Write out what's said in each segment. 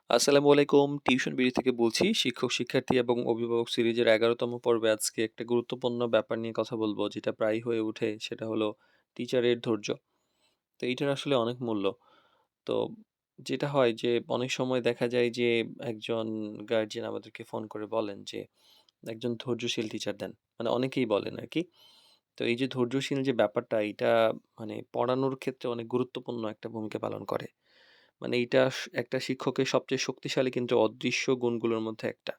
আসসালামু আলাইকুম। Tuition BD থেকে বলছি। শিক্ষক, শিক্ষার্থী এবং অভিভাবক সিরিজের ১১তম পর্বে আজকে একটা গুরুত্বপূর্ণ ব্যাপার নিয়ে কথা বলব, যেটা প্রায়ই হয়ে ওঠে। সেটা হলো টিচারের ধৈর্য। তো এইটার আসলে অনেক মূল্য। তো যেটা হয় যে অনেক সময় দেখা যায় যে একজন গার্ডিয়ান আমাদেরকে ফোন করে বলেন যে একজন ধৈর্যশীল টিচার দেন। মানে অনেকেই বলেন আরকি। তো এই যে ধৈর্যশীল যে ব্যাপারটা, এইটা মানে পড়ানোর ক্ষেত্রে অনেক গুরুত্বপূর্ণ একটা ভূমিকা পালন করে। মানে এইটা একটা শিক্ষকের সবচেয়ে শক্তিশালী কিন্তু অদৃশ্য গুণগুলোর মধ্যে একটা।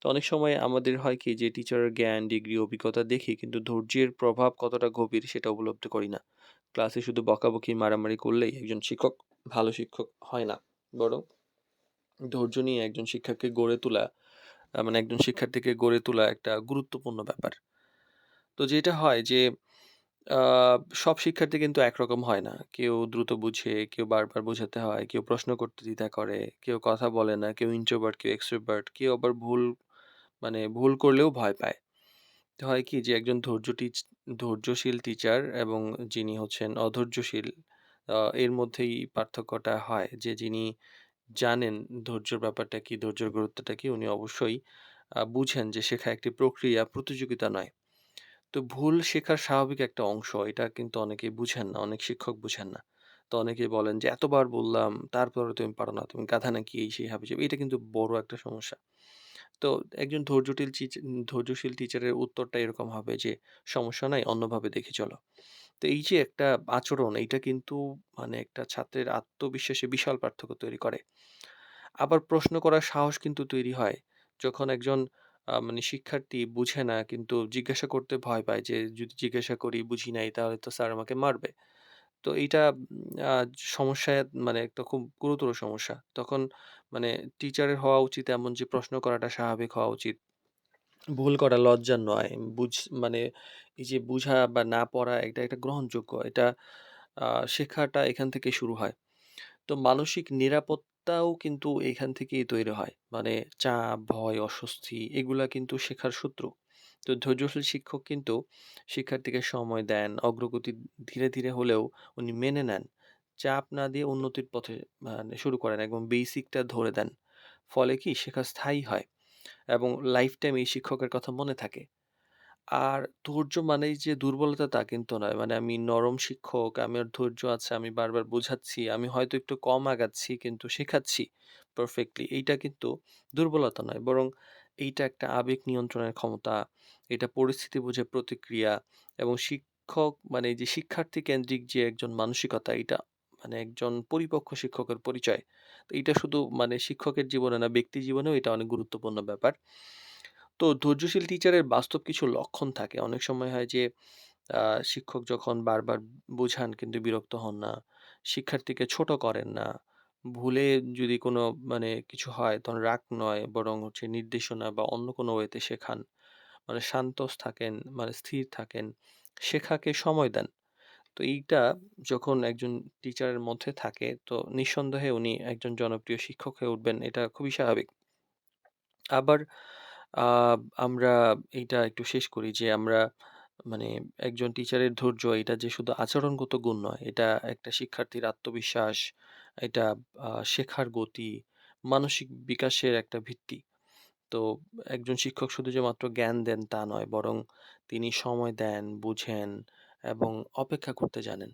তো অনেক সময় আমাদের হয় কি যে টিচারের জ্ঞান, ডিগ্রি, অভিজ্ঞতা দেখি, কিন্তু ধৈর্যের প্রভাব কতটা গভীর সেটা উপলব্ধি করি না। ক্লাসে শুধু বকাবকি, মারামারি করলেই একজন শিক্ষক ভালো শিক্ষক হয় না। বরং ধৈর্য নিয়ে একজন শিক্ষাকে গড়ে তোলা, মানে একজন শিক্ষার্থীকে গড়ে তোলা একটা গুরুত্বপূর্ণ ব্যাপার। তো যেটা হয় যে আ সব শিক্ষার্থী কিন্তু একরকম হয় না। কেউ দ্রুত বুঝে, কেউ বারবার বোঝাতে হয়, কেউ প্রশ্ন করতে দ্বিধা করে, কেউ কথা বলে না, কেউ introvert, কেউ extrovert, কেউ আবার ভুল করলেও ভয় পায়। তো হয় কি যে একজন ধৈর্যশীল টিচার এবং যিনি হচ্ছেন অধৈর্যশীল, এর মধ্যেই পার্থক্যটা হয় যে যিনি জানেন ধৈর্যের ব্যাপারটা কি, ধৈর্যের গুরুত্বটা কি, উনি অবশ্যই বুঝেন যে শেখা একটি প্রক্রিয়া, প্রতিযোগিতা নয়। তো ভুল শেখার স্বাভাবিক একটা অংশ। এটা কিন্তু অনেকেই বুঝেন না। অনেক শিক্ষক বুঝেন না। তো অনেকেই বলেন যে, "এতবার বললাম, তারপরেও তুমি পারো না। তুমি গাধা নাকি?" এই সেই হাবিজাবি। এটা কিন্তু বড় একটা সমস্যা। তো একজন ধৈর্যশীল টিচারের উত্তরটা এরকম হবে যে, "সমস্যা নাই, অন্যভাবে দেখে চলো।" তো এই যে একটা আচরণ, এইটা কিন্তু মানে একটা ছাত্রের আত্মবিশ্বাসে বিশাল পার্থক্য তৈরি করে। আবার প্রশ্ন করার সাহস কিন্তু তৈরি হয়। যখন একজন মানে শিক্ষার্থী বুঝে না, কিন্তু জিজ্ঞাসা করতে ভয় পায় যে, যদি জিজ্ঞাসা করি বুঝি নাই তাহলে তো স্যার আমাকে মারবে। তো এইটা আ সমস্যায় মানে একটা খুব গুরুতর সমস্যা। তখন মানে টিচারের হওয়া উচিত এমন যে প্রশ্ন করাটা স্বাভাবিক হওয়া উচিত। ভুল করা লজ্জার নয়। মানে এই যে বুঝা বা না পড়া, এটা একটা গ্রহণযোগ্য। এটা আ শেখাটা এখান থেকে শুরু হয়। তো মানসিক নিরাপত্তাও কিন্তু এখান থেকেই তৈরি হয়। মানে চাপ, ভয়, অস্বস্তি এগুলা কিন্তু শেখার সূত্র। তো ধৈর্যশীল শিক্ষক কিন্তু শিক্ষার্থীকে সময় দেন, অগ্রগতি ধীরে, ধীরে হলেও উনি মেনে নেন। চাপ না দিয়ে উন্নতির পথে মানে শুরু করেন, একদম বেসিকটা ধরে দেন। ফলে কি শেখা স্থায়ী হয় এবং লাইফ টাইম এই শিক্ষকের কথা মনে থাকে। আর ধৈর্য মানেই যে দুর্বলতা তা কিন্তু নয়। মানে আমি নরম শিক্ষক, আমার ধৈর্য আছে, আমি বারবার বোঝাচ্ছি, আমি হয়তো একটু কম আগাচ্ছি কিন্তু শেখাচ্ছি পারফেক্টলি। এইটা কিন্তু দুর্বলতা নয়। বরং এইটা একটা আবেগ নিয়ন্ত্রণের ক্ষমতা, এটা পরিস্থিতি বুঝে প্রতিক্রিয়া এবং শিক্ষক মানে এই যে শিক্ষার্থী কেন্দ্রিক যে একজন মানসিকতা, এটা মানে একজন পরিপক্ক শিক্ষকের পরিচয়। তো এইটা শুধু মানে শিক্ষকের জীবনে না, ব্যক্তি জীবনেও এটা অনেক গুরুত্বপূর্ণ ব্যাপার। তো ধৈর্যশীল টিচারের বাস্তব কিছু লক্ষণ থাকে। অনেক সময় হয় যে আ শিক্ষক যখন বারবার বোঝান কিন্তু বিরক্ত হন না। শিক্ষার্থীকে ছোট করেন না। ভুলে যদি কোনো মানে কিছু হয় তখন রাগ নয়, বরং হচ্ছে নির্দেশনা বা অন্য কোনো ওয়েতে শেখান। মানে শান্ত থাকেন, মানে স্থির থাকেন। শেখাকে সময় দেন। তো এইটা যখন একজন টিচারের মধ্যে থাকে, তো নিঃসন্দেহে উনি একজন জনপ্রিয় শিক্ষক হয়ে উঠবেন। এটা খুবই স্বাভাবিক। আবার আ আমরা এইটা একটু শেষ করি যে আমরা মানে একজন টিচারের ধৈর্য, এটা যে শুধু আচরণগত গুণ নয়, এটা একটা শিক্ষার্থীর আত্মবিশ্বাস, এটা শেখার গতি, মানসিক বিকাশের একটা ভিত্তি। তো একজন শিক্ষক শুধু যে মাত্র জ্ঞান দেন তা নয়, বরং তিনি সময় দেন, বুঝেন এবং অপেক্ষা করতে জানেন।